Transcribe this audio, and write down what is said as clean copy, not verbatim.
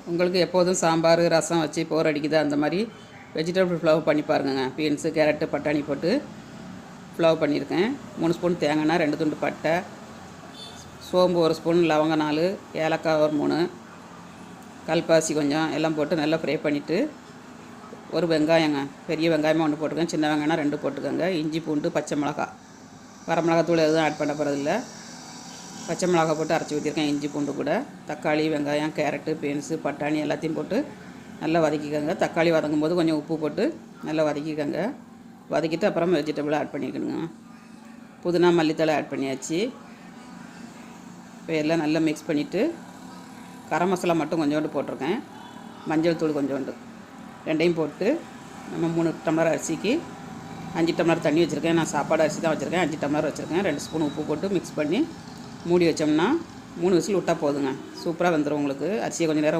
உங்களுக்கு எப்போதும் சாம்பார் ரசம் வச்சு போர் அடிக்குது அந்த மாதிரி வெஜிடபிள் புலாவ் பண்ணி பாருங்கங்க. பீன்ஸு கேரட்டு பட்டாணி போட்டு புலாவ் பண்ணியிருக்கேன். 3 ஸ்பூன் தேங்காய், 2 துண்டு பட்டை, சோம்பு 1 ஸ்பூன், லவங்க 4, ஏலக்காய் ஒரு 3, கல்பாசி கொஞ்சம் எல்லாம் போட்டு நல்லா ஃப்ரை பண்ணிவிட்டு ஒரு வெங்காயங்க, பெரிய வெங்காயமாக 1 போட்டுக்கோங்க, சின்ன வெங்காயம்னா 2 போட்டுக்கோங்க, இஞ்சி பூண்டு பச்சை மிளகா, வரமிளகாத்தூள் எதுவும் ஆட் பண்ண போகிறதில்ல, பச்சை மிளகா போட்டு அரைச்சி ஊற்றிருக்கேன். இஞ்சி பூண்டு கூட தக்காளி வெங்காயம் கேரட்டு பீன்ஸு பட்டாணி எல்லாத்தையும் போட்டு நல்லா வதக்கிக்கோங்க. தக்காளி வதங்கும் போது கொஞ்சம் உப்பு போட்டு நல்லா வதக்கிக்கோங்க. வதக்கிட்டு அப்புறம் வெஜிடபிள் ஆட் பண்ணிக்கணுங்க. புதினா மல்லித்தலை ஆட் பண்ணியாச்சு. இப்போ எல்லாம் நல்லா மிக்ஸ் பண்ணிவிட்டு கரம் மசாலா மட்டும் கொஞ்சோண்டு போட்டிருக்கேன், மஞ்சள் தூள் கொஞ்சோண்டு, ரெண்டையும் போட்டு நம்ம 3 டம்ளர் அரிசிக்கு 5 டம்ளர் தண்ணி வச்சுருக்கேன். நான் சாப்பாடு அரிசி தான் வச்சுருக்கேன், 5 டம்ளர் வச்சுருக்கேன். 2 ஸ்பூன் உப்பு போட்டு மிக்ஸ் பண்ணி மூடி வச்சோம்னா 3 விசில் விட்டால் போதுங்க. சூப்பராக வந்துடும் உங்களுக்கு. அரிசியை கொஞ்சம் நேரம்